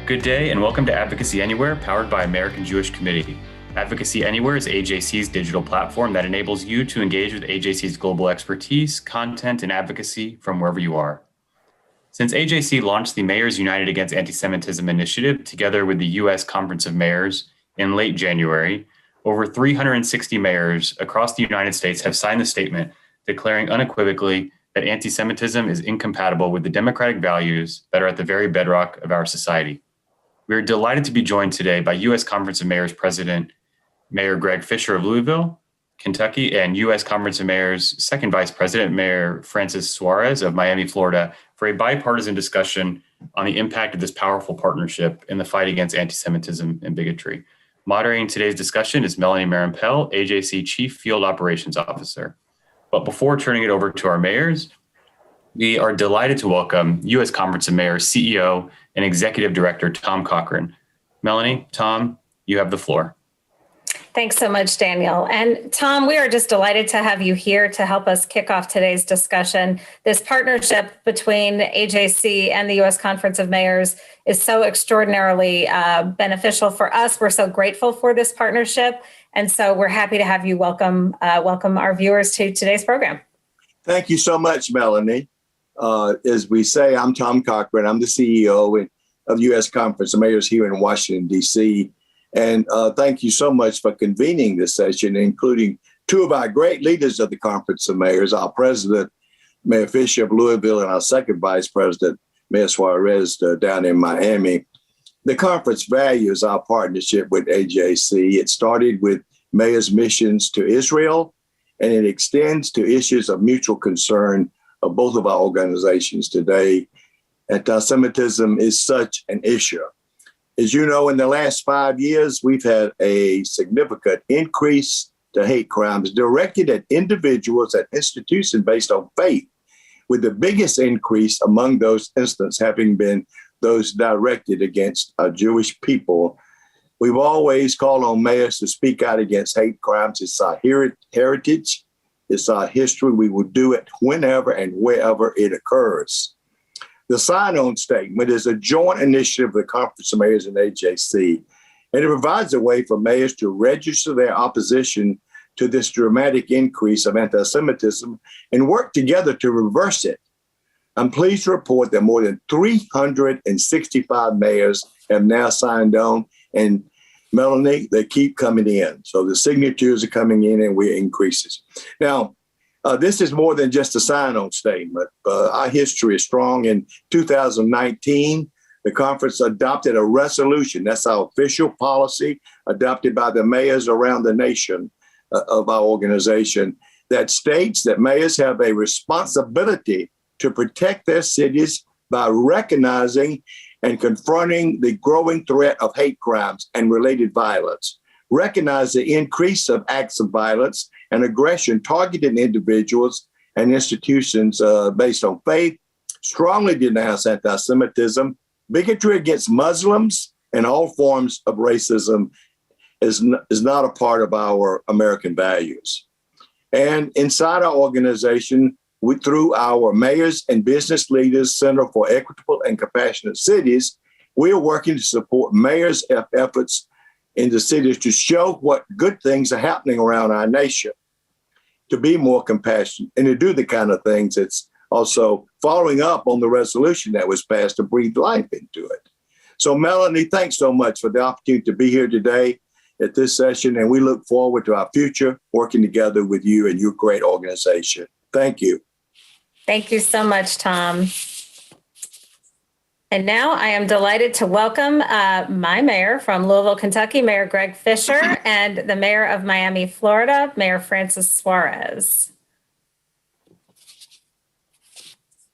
Good day and welcome to Advocacy Anywhere, powered by American Jewish Committee. Advocacy Anywhere is AJC's digital platform that enables you to engage with AJC's global expertise, content, and advocacy from wherever you are. Since AJC launched the Mayors United Against Antisemitism initiative together with the U.S. Conference of Mayors in late January, over 360 mayors across the United States have signed the statement declaring unequivocally that antisemitism is incompatible with the democratic values that are at the very bedrock of our society. We are delighted to be joined today by U.S. Conference of Mayors President Mayor Greg Fischer of Louisville, Kentucky, and U.S. Conference of Mayors Second Vice President Mayor Francis Suarez of Miami, Florida, for a bipartisan discussion on the impact of this powerful partnership in the fight against antisemitism and bigotry. Moderating today's discussion is Melanie Pell, AJC Chief Field Operations Officer. But before turning it over to our mayors, we are delighted to welcome U.S. Conference of Mayors CEO and Executive Director Tom Cochran. Melanie, Tom, you have the floor. Thanks so much, Daniel. And Tom, we are just delighted to have you here to help us kick off today's discussion. This partnership between AJC and the U.S. Conference of Mayors is so extraordinarily beneficial for us. We're so grateful for this partnership. And so we're happy to have you welcome our viewers to today's program. Thank you so much, Melanie. As we say, I'm Tom Cochran. I'm the CEO of U.S. Conference of Mayors here in Washington, D.C. And thank you so much for convening this session, including two of our great leaders of the Conference of Mayors, our president, Mayor Fischer of Louisville, and our second vice president, Mayor Suarez, down in Miami. The conference values our partnership with AJC. It started with mayors' missions to Israel, and it extends to issues of mutual concern of both of our organizations today. Antisemitism is such an issue. As you know, in the last 5 years, we've had a significant increase to hate crimes directed at individuals and institutions based on faith, with the biggest increase among those instances having been those directed against Jewish people. We've always called on mayors to speak out against hate crimes. It's our heritage. It's our history. We will do it whenever and wherever it occurs. The sign-on statement is a joint initiative of the Conference of Mayors and AJC, and it provides a way for mayors to register their opposition to this dramatic increase of anti-Semitism and work together to reverse it. I'm pleased to report that more than 365 mayors have now signed on, and Melanie, they keep coming in. So the signatures are coming in and we're increasing. Now, this is more than just a sign-on statement. Our history is strong. In 2019, the conference adopted a resolution. That's our official policy adopted by the mayors around the nation of our organization that states that mayors have a responsibility to protect their cities by recognizing and confronting the growing threat of hate crimes and related violence, recognize the increase of acts of violence and aggression targeting individuals and institutions based on faith, strongly denounce anti-Semitism, bigotry against Muslims, and all forms of racism is not a part of our American values. And inside our organization, through our Mayors and Business Leaders Center for Equitable and Compassionate Cities, we are working to support mayors' efforts in the cities to show what good things are happening around our nation, to be more compassionate and to do the kind of things that's also following up on the resolution that was passed to breathe life into it. So Melanie, thanks so much for the opportunity to be here today at this session, and we look forward to our future working together with you and your great organization. Thank you. Thank you so much, Tom. And now I am delighted to welcome my mayor from Louisville, Kentucky, Mayor Greg Fischer, and the mayor of Miami, Florida, Mayor Francis Suarez.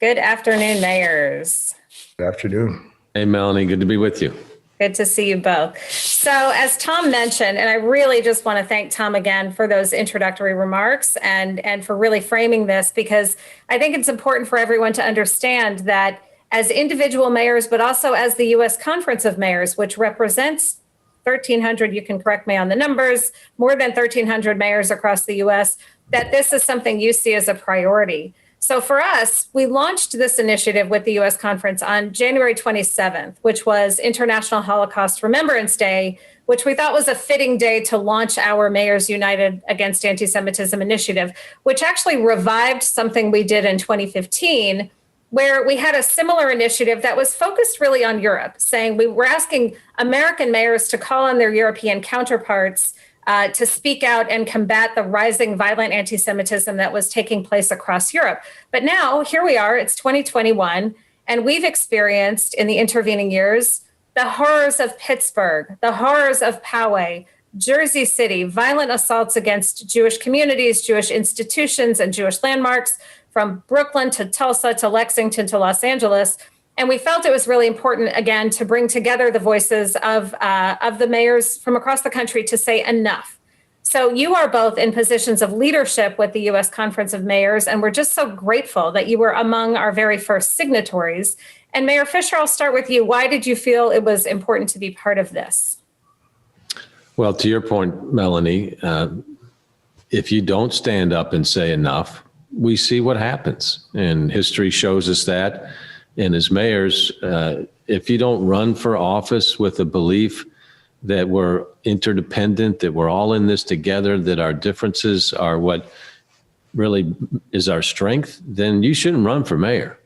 Good afternoon, mayors. Good afternoon. Hey, Melanie, good to be with you. Good to see you both. So as Tom mentioned, and I really just want to thank Tom again for those introductory remarks and for really framing this, because I think it's important for everyone to understand that as individual mayors, but also as the U.S. Conference of Mayors, which represents 1,300, you can correct me on the numbers, more than 1,300 mayors across the U.S., that this is something you see as a priority. So for us, we launched this initiative with the U.S. conference on January 27th, which was International Holocaust Remembrance Day, which we thought was a fitting day to launch our Mayors United Against Antisemitism initiative, which actually revived something we did in 2015, where we had a similar initiative that was focused really on Europe, saying we were asking American mayors to call on their European counterparts to speak out and combat the rising violent anti-Semitism that was taking place across Europe. But now, here we are, it's 2021, and we've experienced in the intervening years the horrors of Pittsburgh, the horrors of Poway, Jersey City, violent assaults against Jewish communities, Jewish institutions, and Jewish landmarks, from Brooklyn to Tulsa to Lexington to Los Angeles. And we felt it was really important, again, to bring together the voices of the mayors from across the country to say enough. So you are both in positions of leadership with the U.S. Conference of Mayors, and we're just so grateful that you were among our very first signatories. And Mayor Fischer, I'll start with you. Why did you feel it was important to be part of this? Well, to your point, Melanie, if you don't stand up and say enough, we see what happens. And history shows us that. And as mayors, if you don't run for office with a belief that we're interdependent, that we're all in this together, that our differences are what really is our strength, then you shouldn't run for mayor.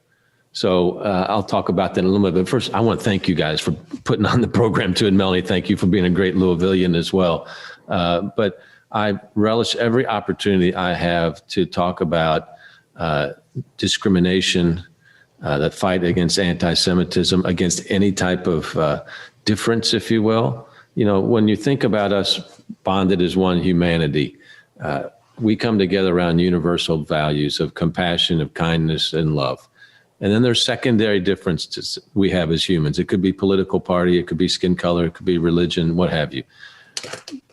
So I'll talk about that in a little bit. But first, I want to thank you guys for putting on the program too. And Melanie, thank you for being a great Louisvillian as well. But I relish every opportunity I have to talk about discrimination, the fight against anti-Semitism, against any type of difference, if you will. You know, when you think about us bonded as one humanity, we come together around universal values of compassion, of kindness, and love. And then there's secondary differences we have as humans. It could be political party, it could be skin color, it could be religion, what have you.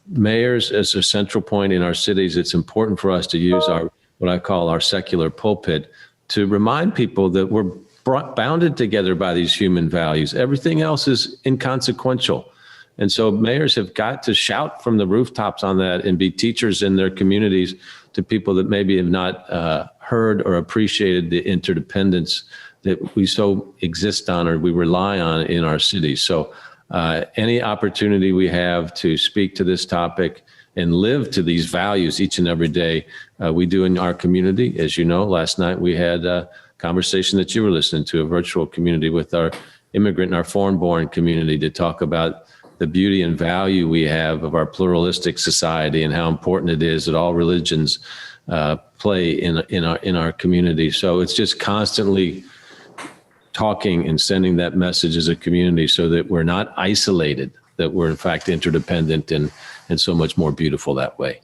Mayors, as a central point in our cities, it's important for us to use our, what I call our secular pulpit, to remind people that we're bounded together by these human values. Everything else is inconsequential. And so mayors have got to shout from the rooftops on that and be teachers in their communities to people that maybe have not heard or appreciated the interdependence that we so exist on or we rely on in our cities. So any opportunity we have to speak to this topic and live to these values each and every day, we do in our community. As you know, last night we had a conversation that you were listening to, a virtual community with our immigrant and our foreign-born community, to talk about the beauty and value we have of our pluralistic society and how important it is that all religions play in our community. So it's just constantly talking and sending that message as a community so that we're not isolated, that we're in fact interdependent and so much more beautiful that way.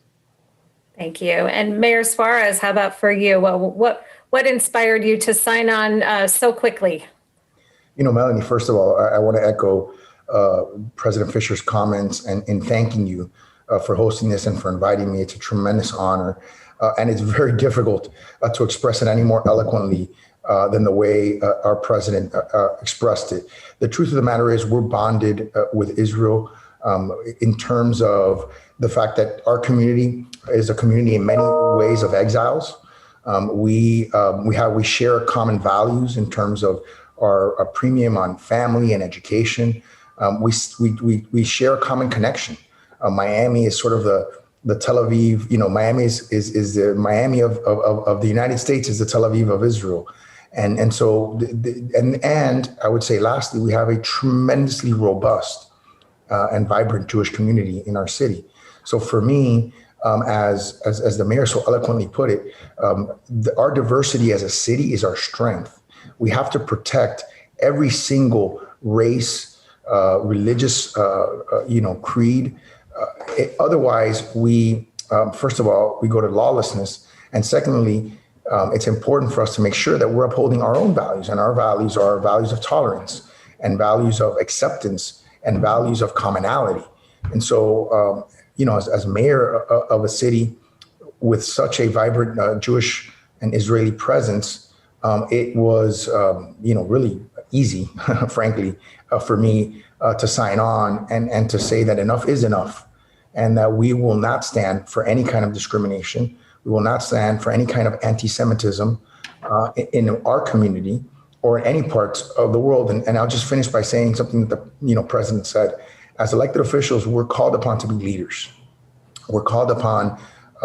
Thank you. And Mayor Suarez, how about for you? Well, what inspired you to sign on so quickly? You know, Melanie, first of all, I want to echo President Fischer's comments and in thanking you for hosting this and for inviting me. It's a tremendous honor. And it's very difficult to express it any more eloquently than the way our president expressed it. The truth of the matter is we're bonded with Israel in terms of the fact that our community is a community in many ways of exiles. We share common values in terms of our premium on family and education. We share a common connection. Miami is sort of the Tel Aviv. You know, Miami is the Miami of the United States, is the Tel Aviv of Israel. And so I would say lastly, we have a tremendously robust and vibrant Jewish community in our city. So for me, as the mayor so eloquently put it, our diversity as a city is our strength. We have to protect every single race, religious, creed. Otherwise, first of all, we go to lawlessness. And secondly, it's important for us to make sure that we're upholding our own values. And our values are values of tolerance and values of acceptance and values of commonality. And so, as mayor of a city with such a vibrant Jewish and Israeli presence, it was, really easy, frankly, for me to sign on and to say that enough is enough and that we will not stand for any kind of discrimination. We will not stand for any kind of anti-Semitism in our community or in any parts of the world. And I'll just finish by saying something that the president said. As elected officials, we're called upon to be leaders. We're called upon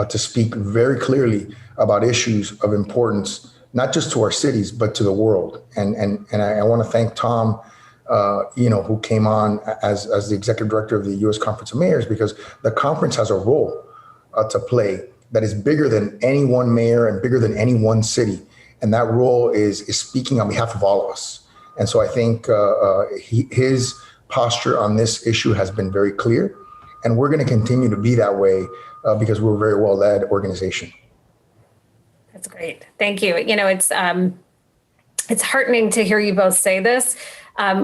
to speak very clearly about issues of importance, not just to our cities, but to the world. And I want to thank Tom, who came on as the executive director of the U.S. Conference of Mayors, because the conference has a role to play that is bigger than any one mayor and bigger than any one city. And that role is speaking on behalf of all of us. And so I think his posture on this issue has been very clear. And we're going to continue to be that way because we're a very well-led organization. That's great. Thank you. It's heartening to hear you both say this.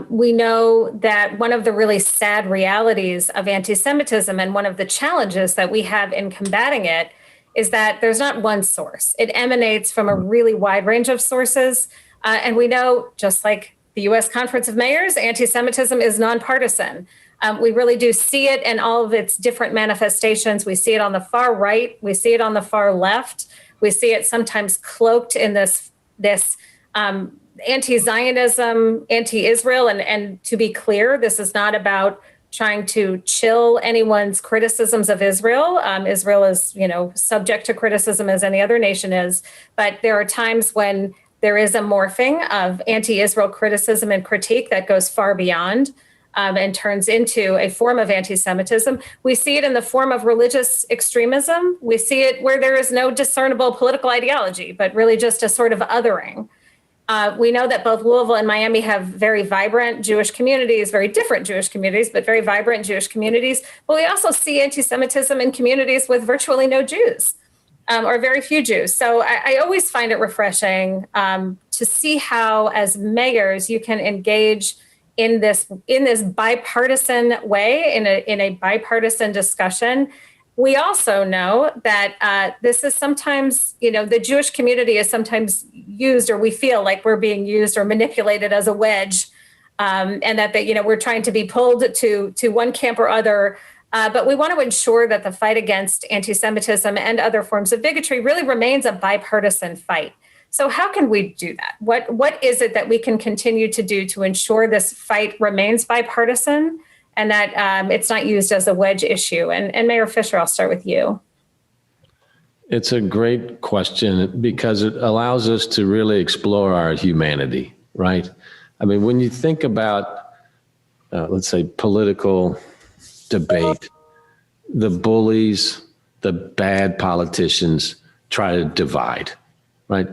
We know that one of the really sad realities of anti-Semitism and one of the challenges that we have in combating it is that there's not one source. It emanates from a really wide range of sources. And we know, just like the U.S. Conference of Mayors, anti-Semitism is nonpartisan. We really do see it in all of its different manifestations. We see it on the far right. We see it on the far left. We see it sometimes cloaked in this anti-Zionism, anti-Israel. And to be clear, this is not about trying to chill anyone's criticisms of Israel. Israel is, subject to criticism as any other nation is. But there are times when there is a morphing of anti-Israel criticism and critique that goes far beyond and turns into a form of anti-Semitism. We see it in the form of religious extremism. We see it where there is no discernible political ideology, but really just a sort of othering. We know that both Louisville and Miami have very vibrant Jewish communities, very different Jewish communities, but very vibrant Jewish communities. But we also see anti-Semitism in communities with virtually no Jews or very few Jews. So I always find it refreshing to see how, as mayors, you can engage in this bipartisan way, in a bipartisan discussion. We also know that this is sometimes, the Jewish community is sometimes used, or we feel like we're being used or manipulated as a wedge, and that we're trying to be pulled to one camp or other. But we want to ensure that the fight against anti-Semitism and other forms of bigotry really remains a bipartisan fight. So how can we do that? What is it that we can continue to do to ensure this fight remains bipartisan and that it's not used as a wedge issue? And Mayor Fischer, I'll start with you. It's a great question because it allows us to really explore our humanity, right? I mean, when you think about, let's say, political debate, the bullies, the bad politicians try to divide, right?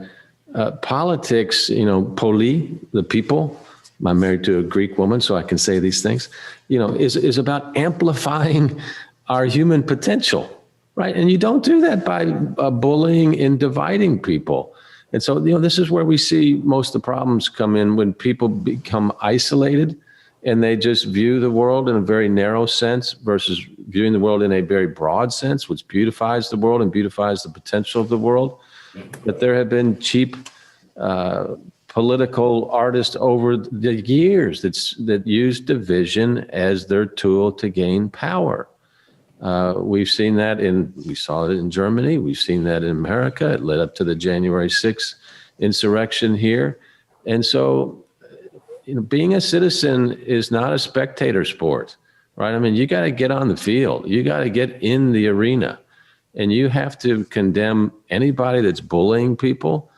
Politics, poli, the people, I'm married to a Greek woman, so I can say these things, is about amplifying our human potential, right? And you don't do that by bullying and dividing people. And so, this is where we see most of the problems come in when people become isolated and they just view the world in a very narrow sense versus viewing the world in a very broad sense, which beautifies the world and beautifies the potential of the world. But there have been cheap political artists over the years that use division as their tool to gain power. We've seen that we saw it in Germany. We've seen that in America. It led up to the January 6th insurrection here. And so, being a citizen is not a spectator sport, right? I mean, you got to get on the field. You got to get in the arena. And you have to condemn anybody that's bullying people.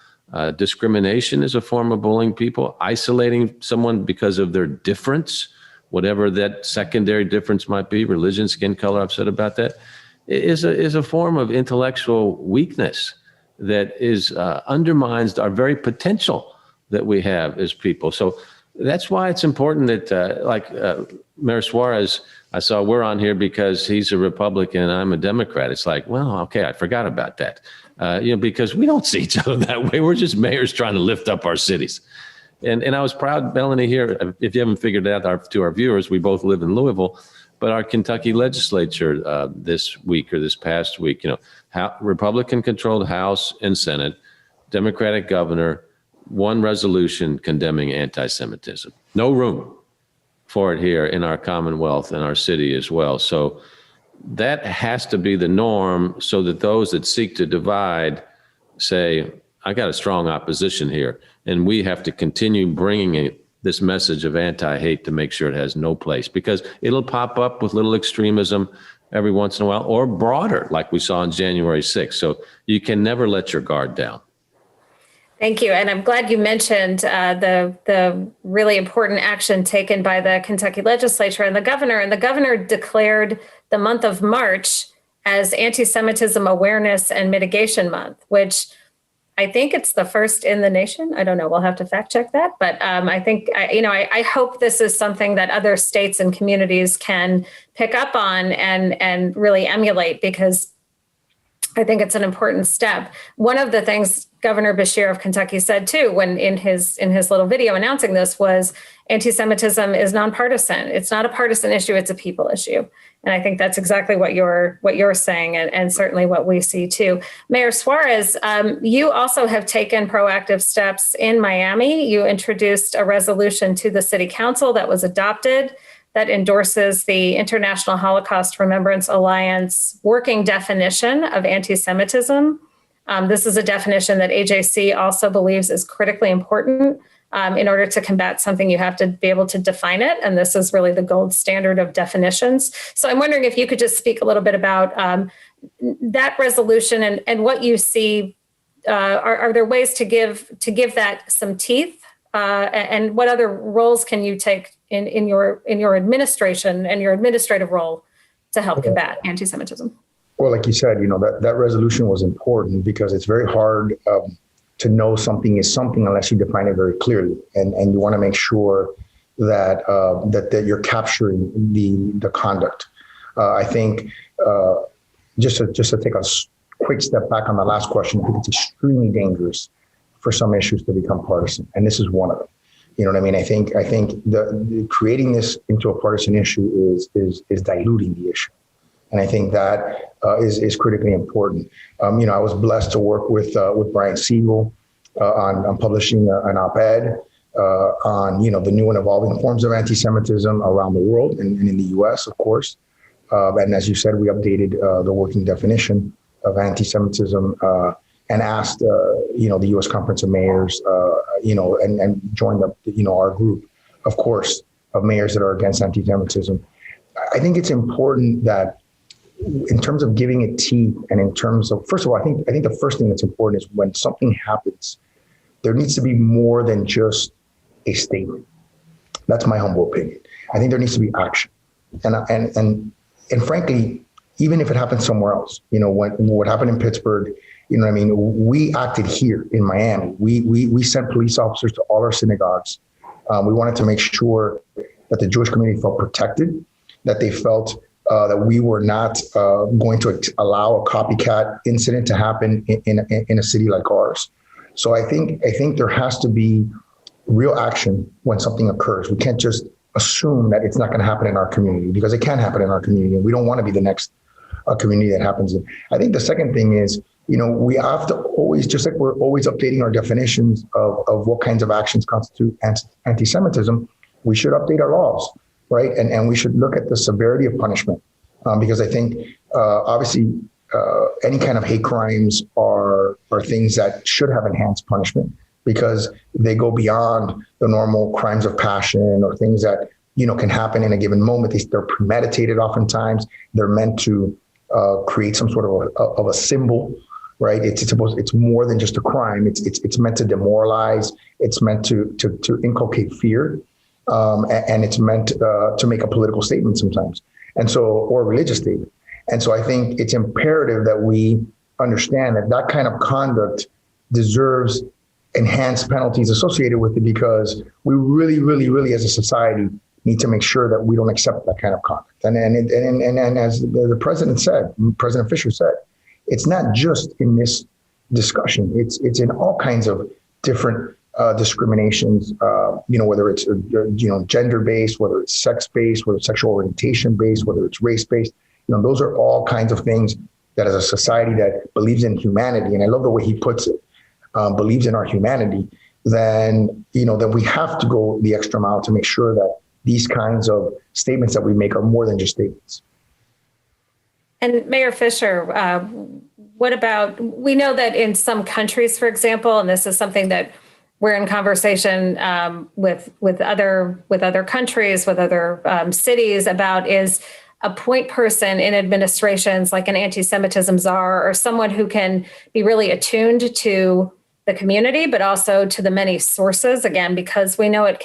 Discrimination is a form of bullying people. Isolating someone because of their difference, whatever that secondary difference might be, religion, skin color, I've said about that, is a form of intellectual weakness that undermines our very potential that we have as people. So that's why it's important that, Mayor Suarez, I saw we're on here because he's a Republican and I'm a Democrat. It's like, well, okay, I forgot about that. Because we don't see each other that way. We're just mayors trying to lift up our cities. And I was proud, Melanie, here, if you haven't figured it out to our viewers, we both live in Louisville, but our Kentucky legislature this week or this past week, Republican-controlled House and Senate, Democratic governor, one resolution condemning anti-Semitism. No room for it here in our Commonwealth and our city as well. So that has to be the norm so that those that seek to divide say, I got a strong opposition here, and we have to continue bringing this message of anti-hate to make sure it has no place, because it'll pop up with little extremism every once in a while, or broader, like we saw on January 6th. So you can never let your guard down. Thank you. And I'm glad you mentioned the really important action taken by the Kentucky legislature and the governor. And the governor declared the month of March as Anti-Semitism Awareness and Mitigation Month, which I think it's the first in the nation. I don't know. We'll have to fact check that. But I think, I hope this is something that other states and communities can pick up on and really emulate, because I think it's an important step. One of the things Governor Fischer of Kentucky said too, when in his little video announcing this, was anti-Semitism is nonpartisan. It's not a partisan issue; it's a people issue. And I think that's exactly what you're saying, and certainly what we see too. Mayor Suarez, you also have taken proactive steps in Miami. You introduced a resolution to the City Council that was adopted that endorses the International Holocaust Remembrance Alliance working definition of anti-Semitism. This is a definition that AJC also believes is critically important. In order to combat something, you have to be able to define it. And this is really the gold standard of definitions. So I'm wondering if you could just speak a little bit about that resolution and what you see. Are there ways to give that some teeth? And what other roles can you take in your administration and your administrative role to help combat anti-Semitism? Well, like you said, that resolution was important because it's very hard to know something is something unless you define it very clearly, and you want to make sure that that you're capturing the conduct. I think just to take a quick step back on the last question, I think it's extremely dangerous for some issues to become partisan, and this is one of them. You know what I mean? I think the creating this into a partisan issue is diluting the issue. And I think that is critically important. I was blessed to work with Brian Siegel on publishing an op-ed on the new and evolving forms of anti-Semitism around the world and in the U.S., of course. And as you said, we updated the working definition of anti-Semitism and asked the U.S. Conference of Mayors, and joined up our group, of course, of mayors that are against anti-Semitism. I think it's important that, in terms of giving it teeth, and in terms of, first of all, I think the first thing that's important is when something happens, there needs to be more than just a statement. That's my humble opinion. I think there needs to be action, and frankly, even if it happens somewhere else, what happened in Pittsburgh, we acted here in Miami. We sent police officers to all our synagogues. We wanted to make sure that the Jewish community felt protected, that they felt that we were not going to allow a copycat incident to happen in a city like ours. So I think there has to be real action when something occurs. We can't just assume that it's not going to happen in our community, because it can happen in our community, and we don't want to be the next community that happens in. I think the second thing is, we have to always, just like we're always updating our definitions of what kinds of actions constitute anti-Semitism, we should update our laws. Right. And we should look at the severity of punishment, because I think obviously any kind of hate crimes are things that should have enhanced punishment, because they go beyond the normal crimes of passion or things that, can happen in a given moment. They're premeditated oftentimes. They're meant to create some sort of a symbol. Right. It's more than just a crime. It's meant to demoralize. It's meant to inculcate fear. And it's meant to make a political statement sometimes, or a religious statement. And so I think it's imperative that we understand that kind of conduct deserves enhanced penalties associated with it, because we really, really, really, as a society, need to make sure that we don't accept that kind of conduct. And as the president said, President Fischer said, it's not just in this discussion. It's in all kinds of different discriminations, whether it's, gender-based, whether it's sex-based, whether it's sexual orientation-based, whether it's race-based, those are all kinds of things that, as a society that believes in humanity, and I love the way he puts it, believes in our humanity, then we have to go the extra mile to make sure that these kinds of statements that we make are more than just statements. And Mayor Fischer, what about, we know that in some countries, for example, and this is something that we're in conversation with other countries, with other cities about, is a point person in administrations like an anti-Semitism czar, or someone who can be really attuned to the community, but also to the many sources, again, because we know it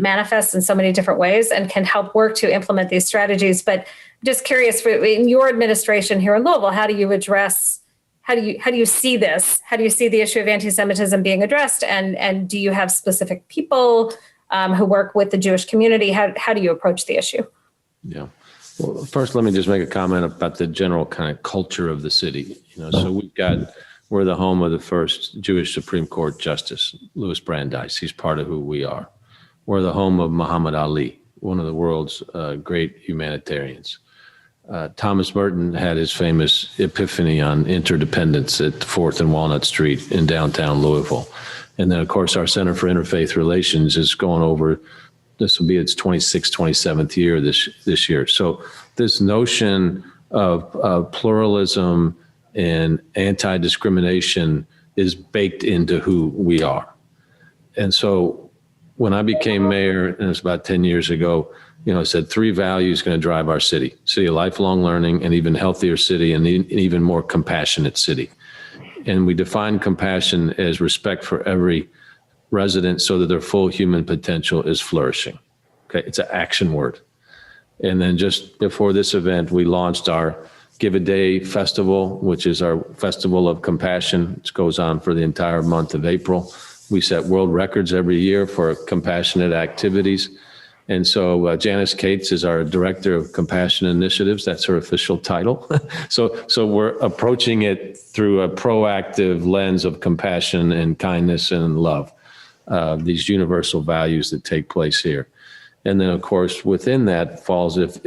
manifests in so many different ways and can help work to implement these strategies. But just curious, in your administration here in Louisville, how do you see this? How do you see the issue of anti-Semitism being addressed? And do you have specific people who work with the Jewish community? How do you approach the issue? Yeah. Well, first, let me just make a comment about the general kind of culture of the city. So we're the home of the first Jewish Supreme Court Justice, Louis Brandeis. He's part of who we are. We're the home of Muhammad Ali, one of the world's great humanitarians. Thomas Merton had his famous epiphany on interdependence at 4th and Walnut Street in downtown Louisville. And then, of course, our Center for Interfaith Relations is going over, this will be its 26th, 27th year this year. So this notion of pluralism and anti-discrimination is baked into who we are. And so when I became mayor, and it was about 10 years ago, I said 3 values going to drive our city of lifelong learning, an even healthier city, and an even more compassionate city. And we define compassion as respect for every resident so that their full human potential is flourishing. Okay, it's an action word. And then just before this event, we launched our Give a Day Festival, which is our festival of compassion. It goes on for the entire month of April. We set world records every year for compassionate activities. And so Janice Cates is our Director of Compassion Initiatives. That's her official title. So we're approaching it through a proactive lens of compassion and kindness and love, these universal values that take place here. And then, of course, within that falls, if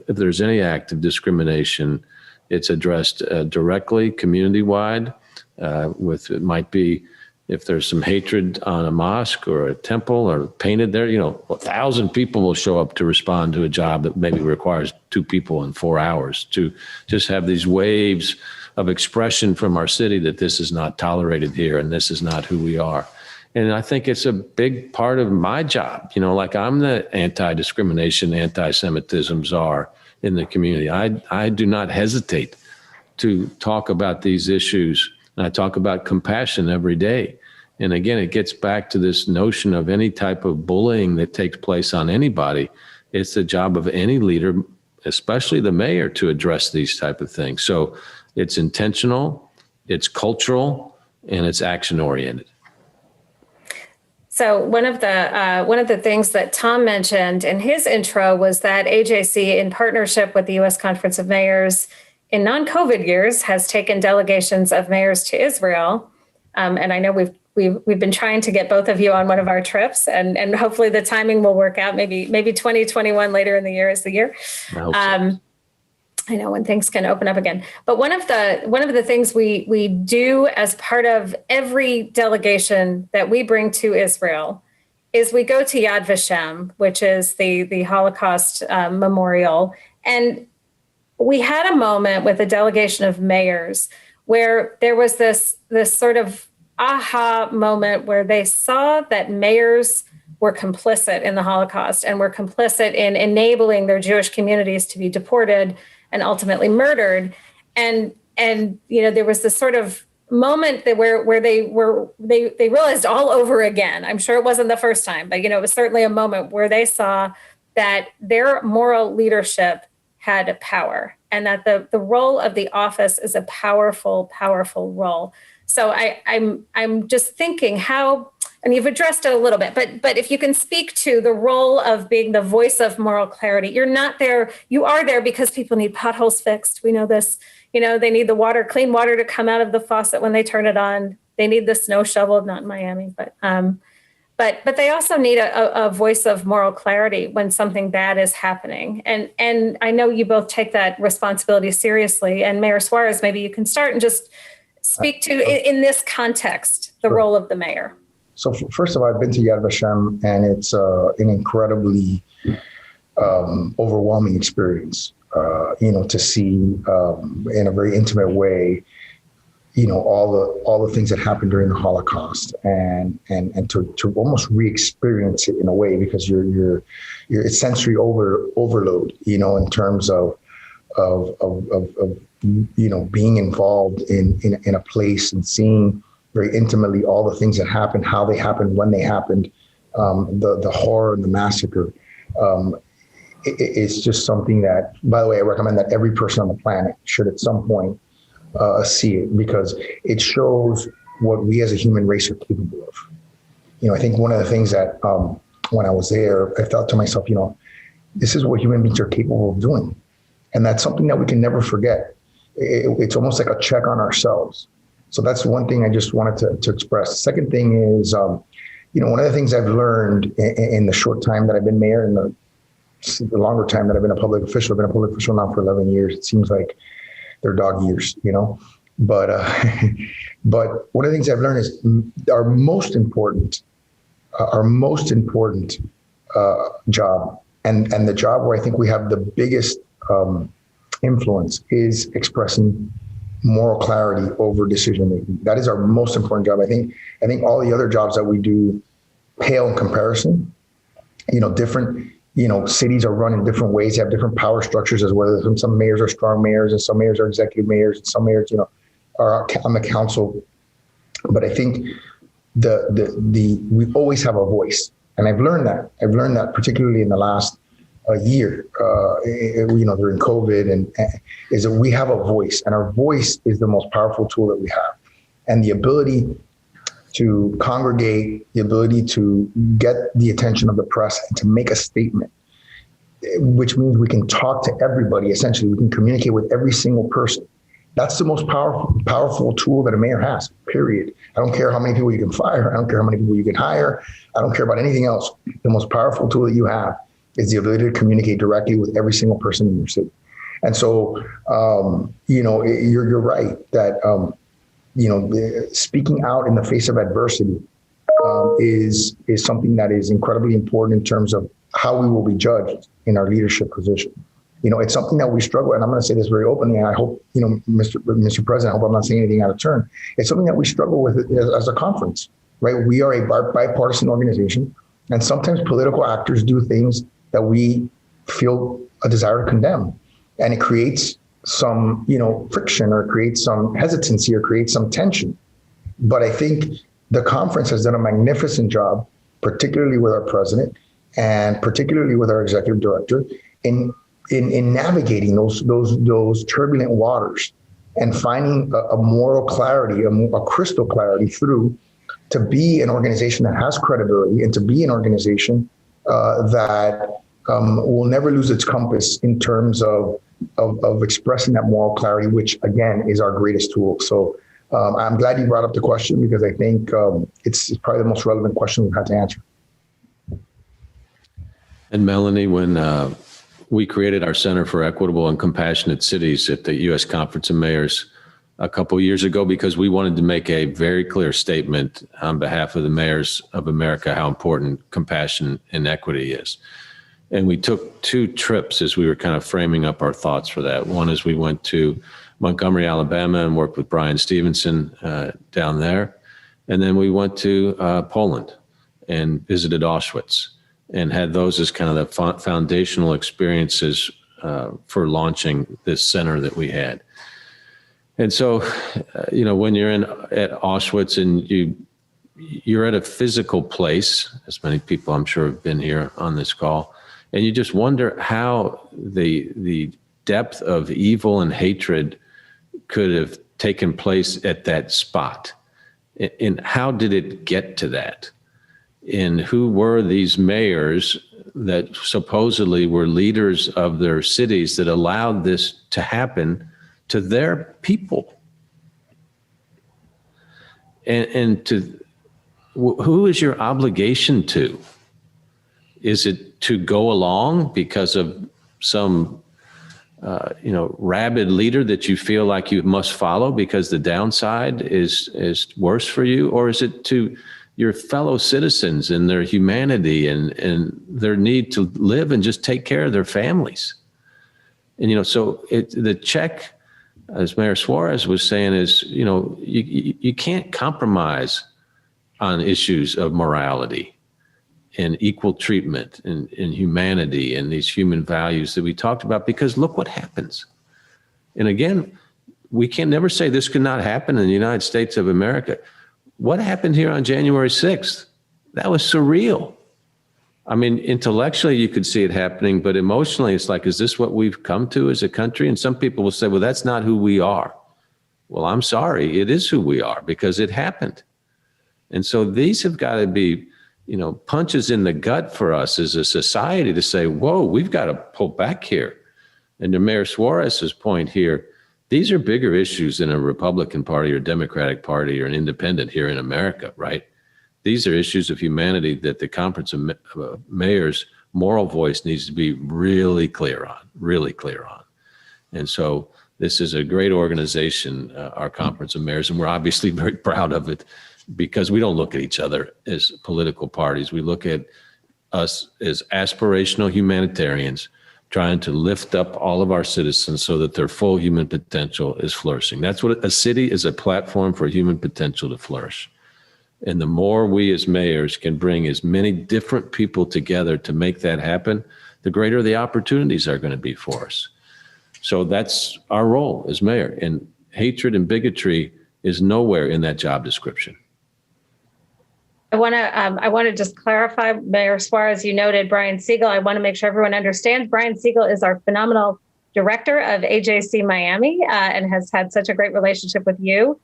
there's any act of discrimination, it's addressed directly, community-wide. It might be if there's some hatred on a mosque or a temple or painted there, 1,000 people will show up to respond to a job that maybe requires 2 people in 4 hours, to just have these waves of expression from our city that this is not tolerated here and this is not who we are. And I think it's a big part of my job. Like I'm the anti-discrimination, anti-Semitism czar in the community. I do not hesitate to talk about these issues. And I talk about compassion every day. And again, it gets back to this notion of any type of bullying that takes place on anybody. It's the job of any leader, especially the mayor, to address these type of things. So it's intentional, it's cultural, and it's action oriented. So one of the things that Tom mentioned in his intro was that AJC, in partnership with the U.S. Conference of Mayors, in non-COVID years, has taken delegations of mayors to Israel, and I know we've been trying to get both of you on one of our trips, and hopefully the timing will work out. Maybe 2021 later in the year is the year. I hope so. I know when things can open up again. But one of the things we do as part of every delegation that we bring to Israel is we go to Yad Vashem, which is the Holocaust memorial, and we had a moment with a delegation of mayors where there was this sort of aha moment where they saw that mayors were complicit in the Holocaust and were complicit in enabling their Jewish communities to be deported and ultimately murdered. And there was this sort of moment that where they realized all over again. I'm sure it wasn't the first time, but it was certainly a moment where they saw that their moral leadership had power, and that the role of the office is a powerful, powerful role. So I'm just thinking how, and you've addressed it a little bit, but if you can speak to the role of being the voice of moral clarity. You're not there, you are there because people need potholes fixed. We know this, they need the clean water to come out of the faucet when they turn it on. They need the snow shovel, not in Miami, but they also need a voice of moral clarity when something bad is happening. And I know you both take that responsibility seriously. And Mayor Suarez, maybe you can start and just speak to, in this context, the role of the mayor. So first of all, I've been to Yad Vashem, and it's an incredibly overwhelming experience. to see in a very intimate way, all the things that happened during the Holocaust, and to almost re-experience it in a way, because you're it's sensory overload, in terms of being involved in a place and seeing very intimately all the things that happened, how they happened, when they happened, the horror and the massacre. It's just something that, by the way, I recommend that every person on the planet should at some point see it, because it shows what we as a human race are capable of. I think one of the things that when I was there, I thought to myself, this is what human beings are capable of doing. And that's something that we can never forget. It's almost like a check on ourselves. So that's one thing I just wanted to express. The second thing is, one of the things I've learned in the short time that I've been mayor, and the longer time that I've been a public official. I've been a public official now for 11 years. It seems like they're dog years, But but one of the things I've learned is our most important job, and the job where I think we have the biggest influence, is expressing moral clarity over decision making. That is our most important job. I think all the other jobs that we do pale in comparison. Different cities are run in different ways. They have different power structures as well. Some mayors are strong mayors, and some mayors are executive mayors, and some mayors, are on the council. But I think we always have a voice, and I've learned that particularly in the last year, during COVID, and is that we have a voice, and our voice is the most powerful tool that we have, and the ability to congregate, the ability to get the attention of the press and to make a statement, which means we can talk to everybody. Essentially, we can communicate with every single person. That's the most powerful tool that a mayor has, period. I don't care how many people you can fire. I don't care how many people you can hire. I don't care about anything else. The most powerful tool that you have is the ability to communicate directly with every single person in your city. And so, you're right that, speaking out in the face of adversity is something that is incredibly important in terms of how we will be judged in our leadership position. It's something that we struggle, and I'm going to say this very openly, and I hope, Mr. President, I hope I'm not saying anything out of turn. It's something that we struggle with as a conference, right? We are a bipartisan organization, and sometimes political actors do things that we feel a desire to condemn, and it creates some, friction, or creates some hesitancy, or creates some tension. But I think the conference has done a magnificent job, particularly with our president and particularly with our executive director, in navigating those turbulent waters and finding a moral clarity, a crystal clarity through, to be an organization that has credibility, and to be an organization that will never lose its compass in terms of expressing that moral clarity, which again is our greatest tool. So I'm glad you brought up the question, because I think it's probably the most relevant question we've had to answer. And Melanie, when we created our Center for Equitable and Compassionate Cities at the U.S. Conference of Mayors a couple of years ago, because we wanted to make a very clear statement on behalf of the mayors of America how important compassion and equity is. And we took 2 trips as we were kind of framing up our thoughts for that. One is we went to Montgomery, Alabama, and worked with Brian Stevenson down there. And then we went to Poland and visited Auschwitz, and had those as kind of the foundational experiences for launching this center that we had. And so, when you're at Auschwitz and you're at a physical place, as many people I'm sure have been here on this call, and you just wonder how the depth of evil and hatred could have taken place at that spot. And how did it get to that? And who were these mayors that supposedly were leaders of their cities that allowed this to happen to their people? And to who is your obligation to? Is it to go along because of some rabid leader that you feel like you must follow because the downside is worse for you? Or is it to your fellow citizens and their humanity and their need to live and just take care of their families? And, so the check, as Mayor Suarez was saying, is, you can't compromise on issues of morality and equal treatment and humanity and these human values that we talked about, because look what happens. And again, we can never say this could not happen in the United States of America. What happened here on January 6th? That was surreal. I mean, intellectually, you could see it happening, but emotionally, it's like, is this what we've come to as a country? And some people will say, well, that's not who we are. Well, I'm sorry, it is who we are because it happened. And so these have got to be, punches in the gut for us as a society to say, whoa, we've got to pull back here. And to Mayor Suarez's point here, these are bigger issues than a Republican Party or Democratic Party or an independent here in America, right? These are issues of humanity that the Conference of Mayors' moral voice needs to be really clear on. And so this is a great organization, our Conference of Mayors, and we're obviously very proud of it because we don't look at each other as political parties. We look at us as aspirational humanitarians trying to lift up all of our citizens so that their full human potential is flourishing. That's what a city is, a platform for human potential to flourish. And the more we as mayors can bring as many different people together to make that happen, the greater the opportunities are going to be for us. So that's our role as mayor. And hatred and bigotry is nowhere in that job description. I want to just clarify, Mayor Suarez, you noted Brian Siegel. I want to make sure everyone understands Brian Siegel is our phenomenal director of AJC Miami and has had such a great relationship with you.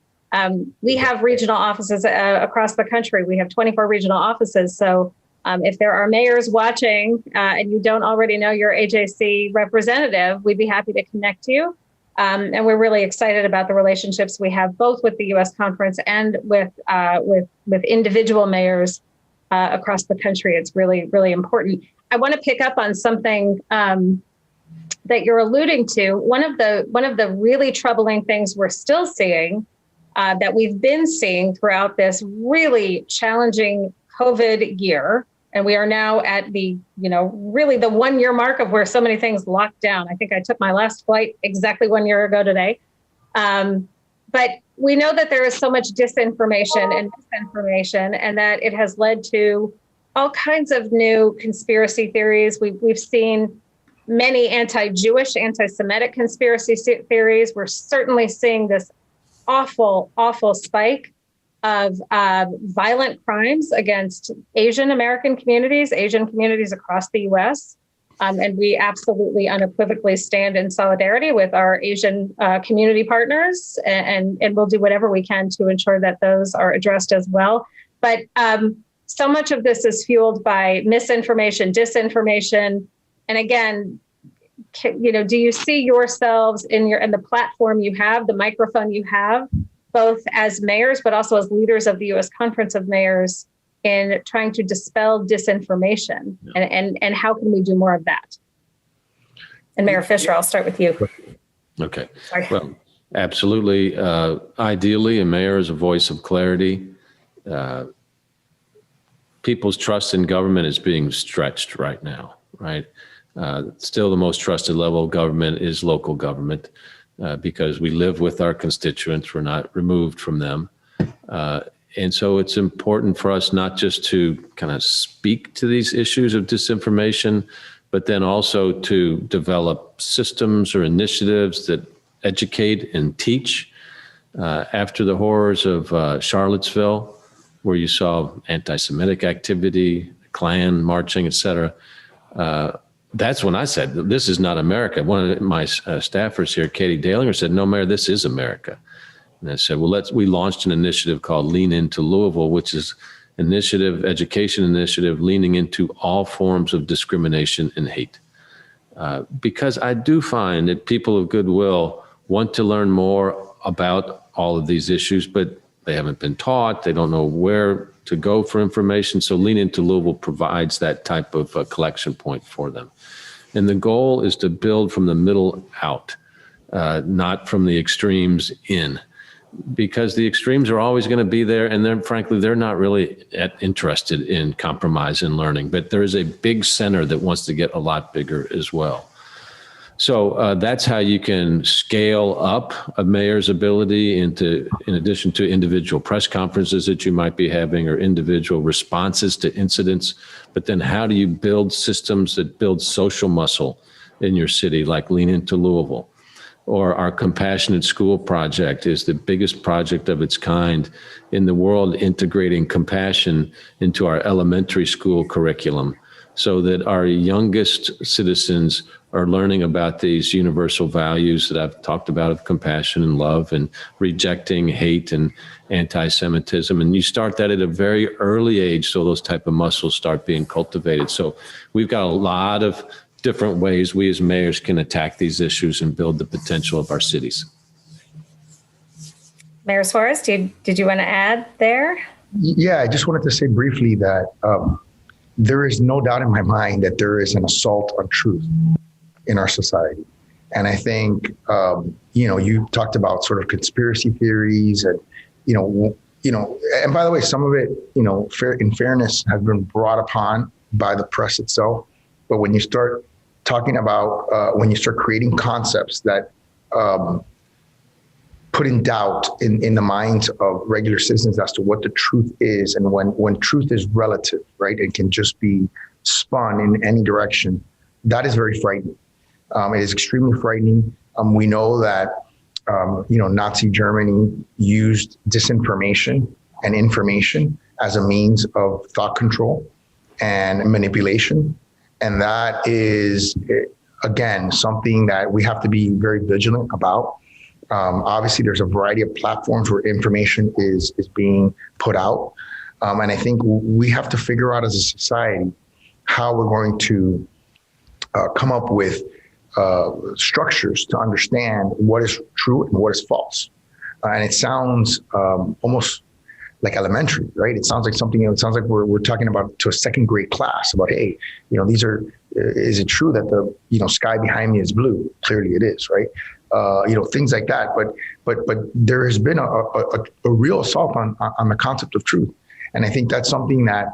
We have regional offices across the country. We have 24 regional offices. So if there are mayors watching and you don't already know your AJC representative, we'd be happy to connect you. And we're really excited about the relationships we have both with the U.S. conference and with individual mayors across the country. It's really, really important. I want to pick up on something that you're alluding to. One of the really troubling things we're still seeing that we've been seeing throughout this really challenging COVID year. And we are now at the, really the 1 year mark of where so many things locked down. I think I took my last flight exactly 1 year ago today. But we know that there is so much disinformation and misinformation, and that it has led to all kinds of new conspiracy theories. We've seen many anti-Jewish, anti-Semitic conspiracy theories. We're certainly seeing this awful, awful spike of violent crimes against Asian American communities, Asian communities across the U.S. And we absolutely unequivocally stand in solidarity with our Asian community partners, and we'll do whatever we can to ensure that those are addressed as well. But so much of this is fueled by misinformation, disinformation. And again, do you see yourselves in the platform you have, the microphone you have, both as mayors, but also as leaders of the U.S. Conference of Mayors, in trying to dispel disinformation? Yeah. And how can we do more of that? And Mayor Fischer, I'll start with you. Okay. Sorry. Well, absolutely. Ideally, a mayor is a voice of clarity. People's trust in government is being stretched right now, right? Still the most trusted level of government is local government because we live with our constituents. We're not removed from them. And so it's important for us not just to kind of speak to these issues of disinformation, but then also to develop systems or initiatives that educate and teach. After the horrors of Charlottesville, where you saw anti-Semitic activity, Klan marching, et cetera, that's when I said, this is not America. One of my staffers here, Katie Dalinger, said, no, Mayor, this is America. And I said, well, we launched an initiative called Lean Into Louisville, which is education initiative, leaning into all forms of discrimination and hate. Because I do find that people of goodwill want to learn more about all of these issues, but they haven't been taught. They don't know where to go for information. So Lean Into Louisville provides that type of collection point for them. And the goal is to build from the middle out, not from the extremes in, because the extremes are always going to be there. And then frankly, they're not really interested in compromise and learning, but there is a big center that wants to get a lot bigger as well. So that's how you can scale up a mayor's ability in addition to individual press conferences that you might be having or individual responses to incidents. But then how do you build systems that build social muscle in your city, like Lean Into Louisville? Or our Compassionate School project is the biggest project of its kind in the world, integrating compassion into our elementary school curriculum so that our youngest citizens are learning about these universal values that I've talked about of compassion and love and rejecting hate and anti-Semitism. And you start that at a very early age so those type of muscles start being cultivated. So we've got a lot of different ways we as mayors can attack these issues and build the potential of our cities. Mayor Suarez, did you want to add there? Yeah, I just wanted to say briefly that there is no doubt in my mind that there is an assault on truth in our society. And I think, you talked about sort of conspiracy theories and, and by the way, some of it, in fairness has been brought upon by the press itself. But when you start talking about, when you start creating concepts that put in doubt in the minds of regular citizens as to what the truth is, and when truth is relative, right, and can just be spun in any direction, that is very frightening. It is extremely frightening. We know that, Nazi Germany used disinformation and information as a means of thought control and manipulation. And that is, again, something that we have to be very vigilant about. Obviously, there's a variety of platforms where information is being put out. And I think we have to figure out as a society how we're going to come up with structures to understand what is true and what is false. And it sounds almost like elementary, right? It sounds like something, it sounds like we're talking about to a second grade class about, hey, is it true that the, sky behind me is blue? Clearly it is, right? Things like that. But there has been a real assault on the concept of truth. And I think that's something that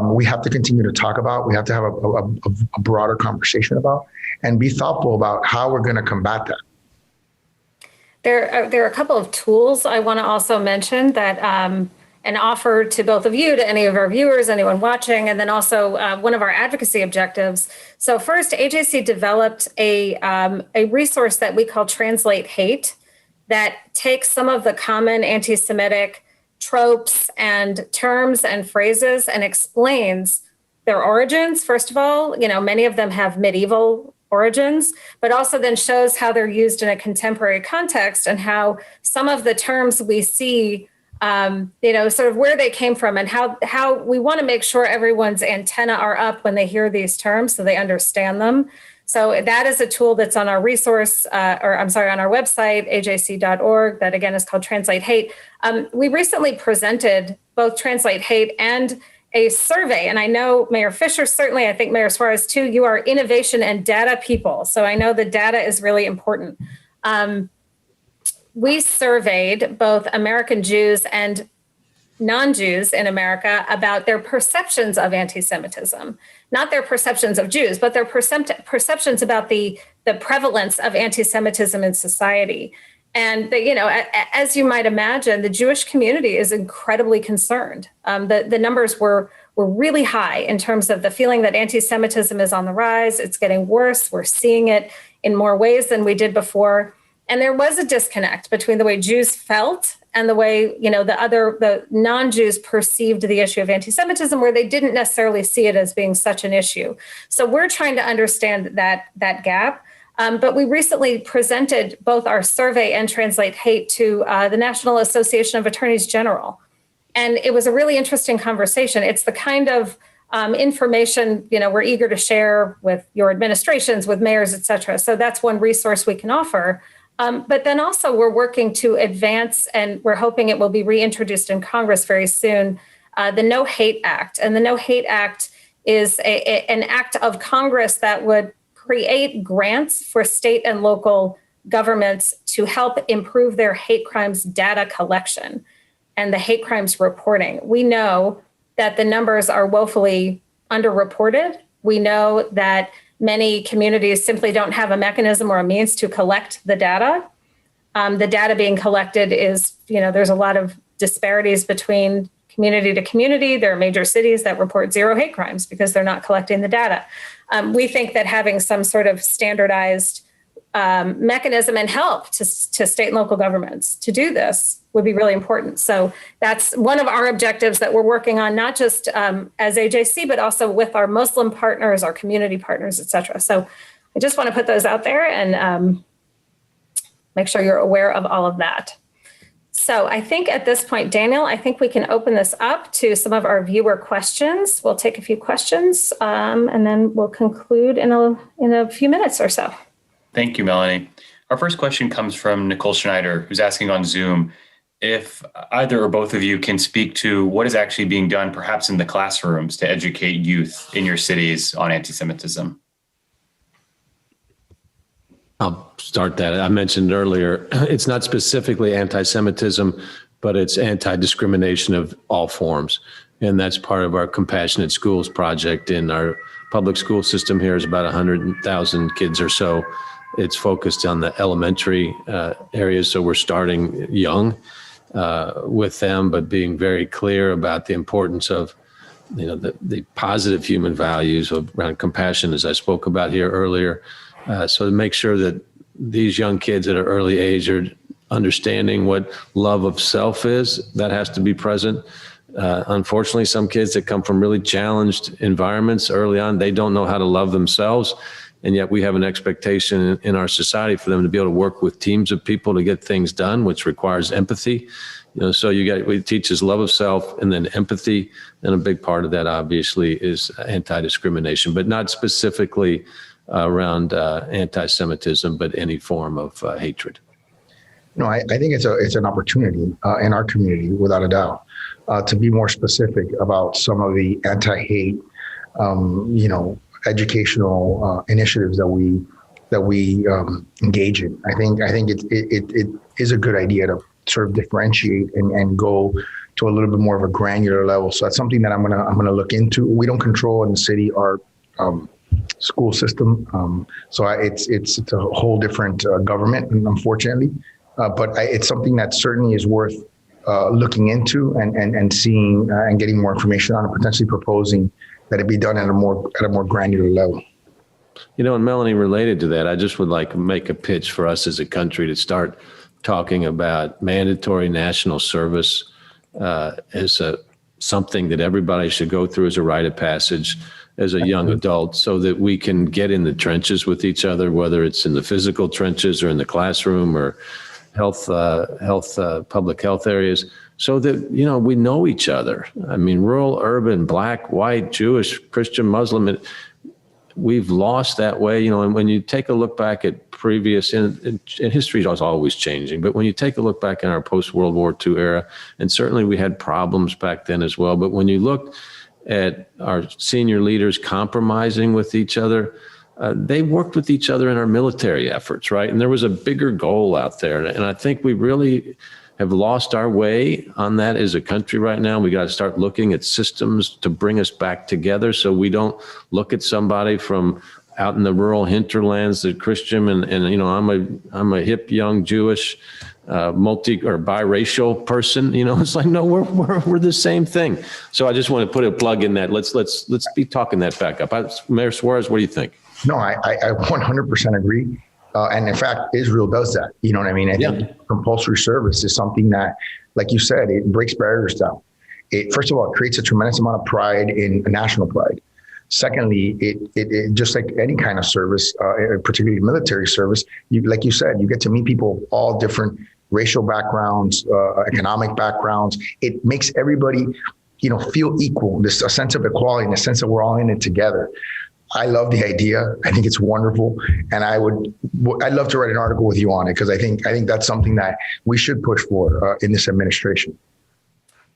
we have to continue to talk about. We have to have a broader conversation about and be thoughtful about how we're going to combat that. There are a couple of tools I want to also mention that and offer to both of you, to any of our viewers, anyone watching, and then also one of our advocacy objectives. So first, AJC developed a resource that we call Translate Hate that takes some of the common anti-Semitic tropes and terms and phrases and explains their origins. First of all, many of them have medieval origins, but also then shows how they're used in a contemporary context and how some of the terms we see, sort of where they came from and how we want to make sure everyone's antenna are up when they hear these terms so they understand them. So that is a tool that's on our resource, on our website, ajc.org, that again is called Translate Hate. We recently presented both Translate Hate and a survey. And I know Mayor Fischer, certainly, I think Mayor Suarez too, you are innovation and data people. So I know the data is really important. We surveyed both American Jews and non-Jews in America about their perceptions of anti-Semitism, not their perceptions of Jews, but their perceptions about the prevalence of anti-Semitism in society. And, as you might imagine, the Jewish community is incredibly concerned. The numbers were really high in terms of the feeling that anti-Semitism is on the rise. It's getting worse. We're seeing it in more ways than we did before. And there was a disconnect between the way Jews felt and the way, the non-Jews perceived the issue of anti-Semitism, where they didn't necessarily see it as being such an issue. So we're trying to understand that gap. But we recently presented both our survey and Translate Hate to the National Association of Attorneys General. And it was a really interesting conversation. It's the kind of information, we're eager to share with your administrations, with mayors, et cetera. So that's one resource we can offer. But then also we're working to advance, and we're hoping it will be reintroduced in Congress very soon, the No Hate Act. And the No Hate Act is an act of Congress that would create grants for state and local governments to help improve their hate crimes data collection and the hate crimes reporting. We know that the numbers are woefully underreported. We know that many communities simply don't have a mechanism or a means to collect the data. The data being collected is, there's a lot of disparities between community to community. There are major cities that report zero hate crimes because they're not collecting the data. We think that having some sort of standardized mechanism and help to state and local governments to do this would be really important. So that's one of our objectives that we're working on, not just as AJC, but also with our Muslim partners, our community partners, et cetera. So I just want to put those out there and make sure you're aware of all of that. So I think at this point, Daniel, I think we can open this up to some of our viewer questions. We'll take a few questions and then we'll conclude in a few minutes or so. Thank you, Melanie. Our first question comes from Nicole Schneider, who's asking on Zoom if either or both of you can speak to what is actually being done, perhaps in the classrooms, to educate youth in your cities on anti-Semitism. I'll start that. I mentioned earlier, it's not specifically anti-Semitism, but it's anti-discrimination of all forms. And that's part of our Compassionate Schools project. In our public school system here is about 100,000 kids or so. It's focused on the elementary areas. So we're starting young with them, but being very clear about the importance of, the positive human values around compassion, as I spoke about here earlier. So to make sure that these young kids at an early age are understanding what love of self is, that has to be present. Unfortunately, some kids that come from really challenged environments early on, they don't know how to love themselves. And yet we have an expectation in our society for them to be able to work with teams of people to get things done, which requires empathy. So we teach us love of self and then empathy. And a big part of that obviously is anti-discrimination, but not specifically around anti-Semitism, but any form of hatred. No, I think it's an opportunity in our community, without a doubt, to be more specific about some of the anti-hate, educational initiatives that we engage in. I think it is a good idea to sort of differentiate and go to a little bit more of a granular level. So that's something that I'm gonna look into. We don't control in the city our school system, so it's a whole different government, unfortunately. But it's something that certainly is worth looking into and seeing and getting more information on, and potentially proposing that it be done at a more granular level. And Melanie, related to that, I just would like to make a pitch for us as a country to start talking about mandatory national service as something that everybody should go through as a rite of passage as a young adult, so that we can get in the trenches with each other, whether it's in the physical trenches or in the classroom or public health areas, so that, we know each other. I mean, rural, urban, Black, white, Jewish, Christian, Muslim, we've lost that way, and when you take a look back at previous, and history is always changing, but when you take a look back in our post-World War II era, and certainly we had problems back then as well, but when you look at our senior leaders compromising with each other, they worked with each other in our military efforts, right? And there was a bigger goal out there. And I think we really have lost our way on that as a country right now. We got to start looking at systems to bring us back together, so we don't look at somebody from out in the rural hinterlands, the Christian, and I'm a hip young Jewish multi or biracial person. It's like, no, we're the same thing. So I just want to put a plug in that. Let's be talking that back up. Mayor Suarez, what do you think? No, I 100% agree. And in fact, Israel does that. You know what I mean? I think compulsory service is something that, like you said, it breaks barriers down. It, first of all, creates a tremendous amount of pride in national pride. Secondly, it just like any kind of service, particularly military service, like you said, you get to meet people of all different racial backgrounds, economic backgrounds. It makes everybody, feel equal. There's a sense of equality and a sense that we're all in it together. I love the idea. I think it's wonderful. And I'd love to write an article with you on it, because I think that's something that we should push for in this administration.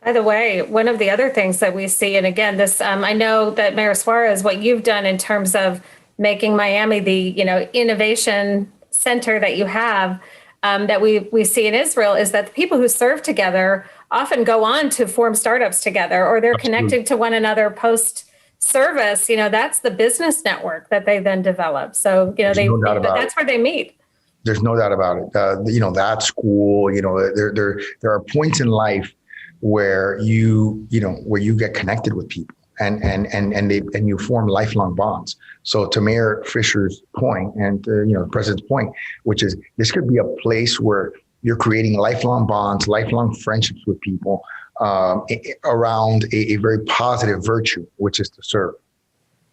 By the way, one of the other things that we see, and again, this, I know that Mayor Suarez, what you've done in terms of making Miami the, innovation center that you have, that we see in Israel, is that the people who serve together often go on to form startups together, or they're connected to one another post service, that's the business network that they then develop. So, but that's where they meet. There's no doubt about it. That school, there are points in life where you get connected with people and you form lifelong bonds. So to Mayor Fischer's point and the president's point, which is this could be a place where you're creating lifelong bonds, lifelong friendships with people around a very positive virtue, which is to serve.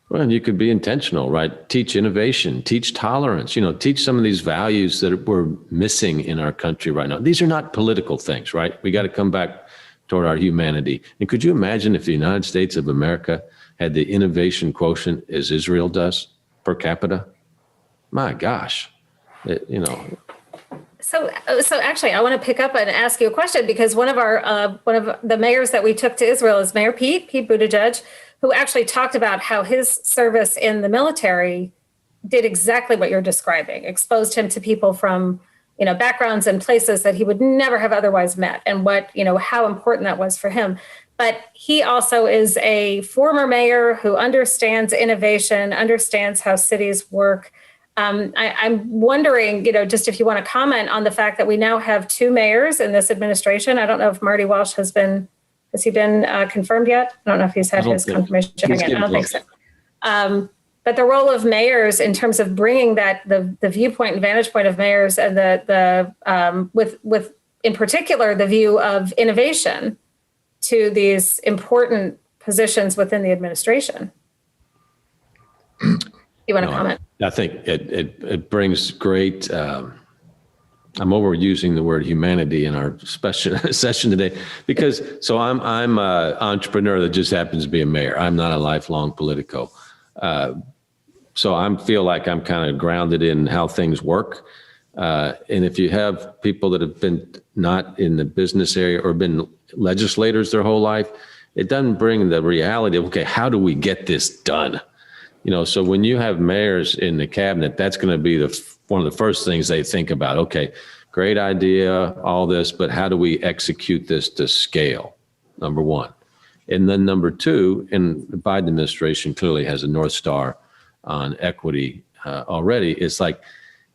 Well, and you could be intentional, right? Teach innovation, teach tolerance, teach some of these values that we're missing in our country right now. These are not political things, right? We got to come back toward our humanity. And could you imagine if the United States of America had the innovation quotient as Israel does per capita? My gosh, So actually, I want to pick up and ask you a question, because one of the mayors that we took to Israel is Mayor Pete Buttigieg, who actually talked about how his service in the military did exactly what you're describing, exposed him to people from, backgrounds and places that he would never have otherwise met, and how important that was for him. But he also is a former mayor who understands innovation, understands how cities work. I'm wondering, just if you want to comment on the fact that we now have 2 mayors in this administration. I don't know if Marty Walsh has been confirmed yet? I don't know if he's had his confirmation yet. I don't think so. But the role of mayors in terms of bringing that the viewpoint and vantage point of mayors and with in particular the view of innovation to these important positions within the administration. You want to comment? I think it brings great. I'm overusing the word humanity in our special session today because I'm an entrepreneur that just happens to be a mayor. I'm not a lifelong politico. So I feel like I'm kind of grounded in how things work. And if you have people that have been not in the business area or been legislators their whole life, it doesn't bring the reality of, okay, how do we get this done? So when you have mayors in the cabinet, that's going to be one of the first things they think about. Okay, great idea, all this, but how do we execute this to scale? Number one. And then number two, and the Biden administration clearly has a North Star on equity already. It's like,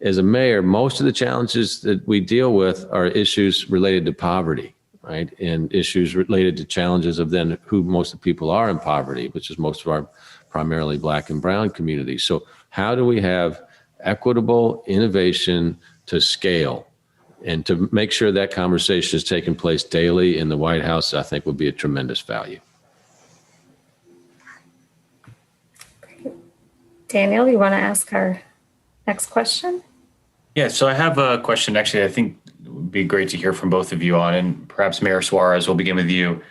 as a mayor, most of the challenges that we deal with are issues related to poverty, right? And issues related to challenges of then who most of the people are in poverty, which is most of our primarily Black and brown communities. So how do we have equitable innovation to scale? And to make sure that conversation is taking place daily in the White House, I think would be a tremendous value. Daniel, you want to ask our next question? Yeah, so I have a question actually I think it would be great to hear from both of you on, and perhaps Mayor Suarez, we'll begin with you.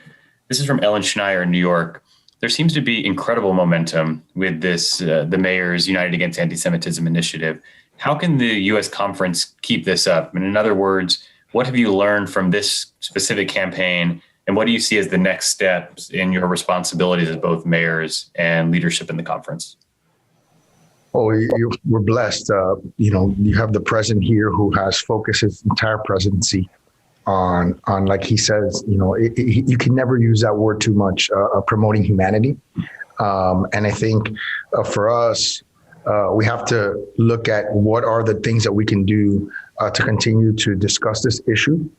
This is from Ellen Schneier in New York. There seems to be incredible momentum with this, the Mayors United Against Antisemitism initiative. How can the U.S. conference keep this up? And in other words, what have you learned from this specific campaign, and what do you see as the next steps in your responsibilities as both mayors and leadership in the conference? Oh, we're blessed. You have the president here who has focused his entire presidency on like he says, you can never use that word too much, promoting humanity. And I think for us, we have to look at what are the things that we can do to continue to discuss this issue,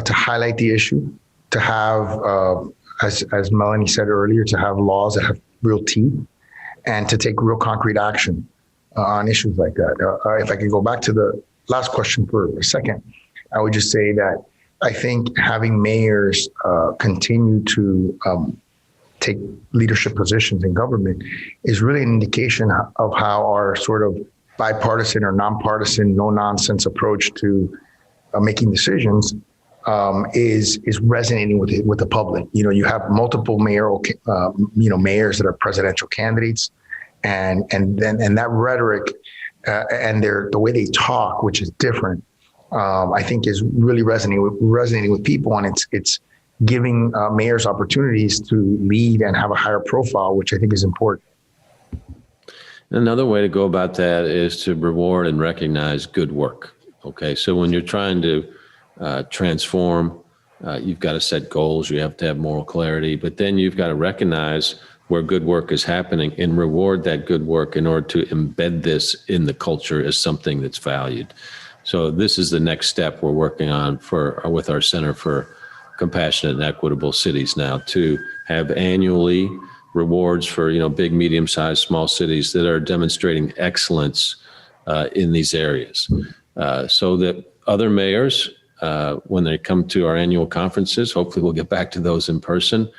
to highlight the issue, to have, as Melanie said earlier, to have laws that have real teeth, and to take real concrete action on issues like that. If I could go back to the last question for a second, I would just say that I think having mayors continue to take leadership positions in government is really an indication of how our sort of bipartisan or nonpartisan, no-nonsense approach to making decisions is resonating with the public. You have multiple mayors that are presidential candidates, and that rhetoric and the way they talk, which is different, I think is really resonating with people, and it's giving mayors opportunities to lead and have a higher profile, which I think is important. Another way to go about that is to reward and recognize good work. Okay, so when you're trying to transform, you've got to set goals, you have to have moral clarity, but then you've got to recognize where good work is happening and reward that good work in order to embed this in the culture as something that's valued. So this is the next step we're working on with our Center for Compassionate and Equitable Cities now, to have annually rewards for big, medium-sized, small cities that are demonstrating excellence in these areas, so that other mayors, when they come to our annual conferences, hopefully we'll get back to those in person,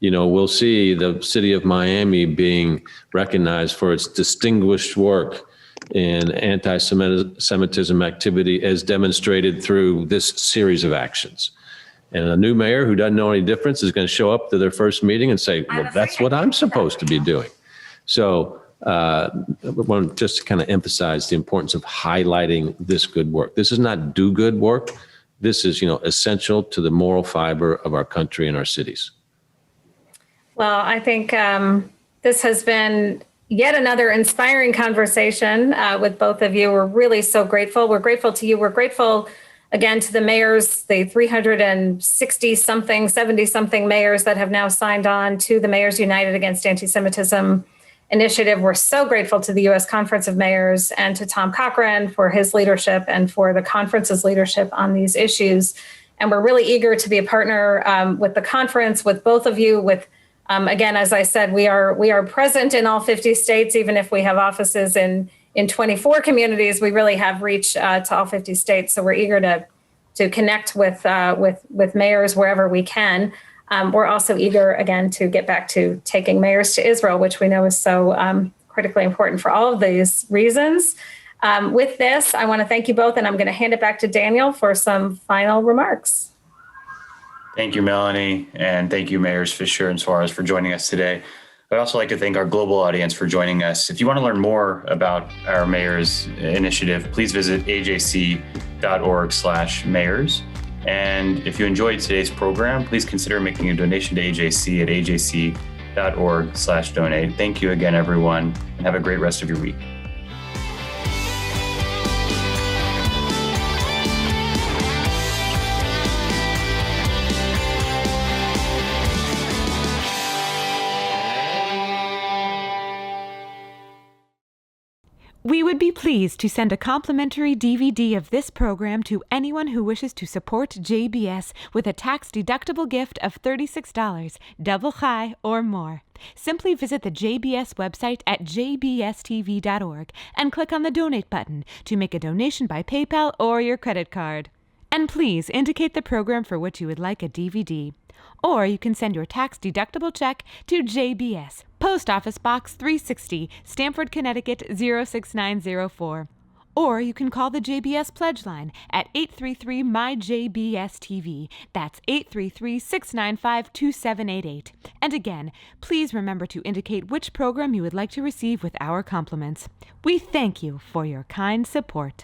we'll see the city of Miami being recognized for its distinguished work in anti-Semitism activity as demonstrated through this series of actions. And a new mayor who doesn't know any difference is going to show up to their first meeting and say, well, that's what I'm supposed to be doing. So I want to just kind of emphasize the importance of highlighting this good work. This is not do-good work. This is, essential to the moral fiber of our country and our cities. Well, I think this has been yet another inspiring conversation with both of you. We're really so grateful. We're grateful to you. We're grateful again to the mayors, the 360-something, 70-something mayors that have now signed on to the Mayors United Against Antisemitism initiative. We're so grateful to the U.S. Conference of Mayors and to Tom Cochran for his leadership and for the conference's leadership on these issues. And we're really eager to be a partner with the conference, with both of you, again, as I said, we are present in all 50 states, even if we have offices in 24 communities. We really have reach to all 50 states. So we're eager to connect with mayors wherever we can. We're also eager, again, to get back to taking mayors to Israel, which we know is so critically important for all of these reasons. With this, I want to thank you both, and I'm going to hand it back to Daniel for some final remarks. Thank you, Melanie, and thank you, Mayors Fischer and Suarez, for joining us today. I'd also like to thank our global audience for joining us. If you want to learn more about our Mayors initiative, please visit ajc.org/mayors. And if you enjoyed today's program, please consider making a donation to AJC at ajc.org/donate. Thank you again, everyone, and have a great rest of your week. We would be pleased to send a complimentary DVD of this program to anyone who wishes to support JBS with a tax-deductible gift of $36, double high or more. Simply visit the JBS website at jbstv.org and click on the Donate button to make a donation by PayPal or your credit card. And please indicate the program for which you would like a DVD. Or you can send your tax-deductible check to JBS, Post Office Box 360, Stamford, Connecticut 06904. Or you can call the JBS Pledge Line at 833-MY-JBS-TV. That's 833-695-2788. And again, please remember to indicate which program you would like to receive with our compliments. We thank you for your kind support.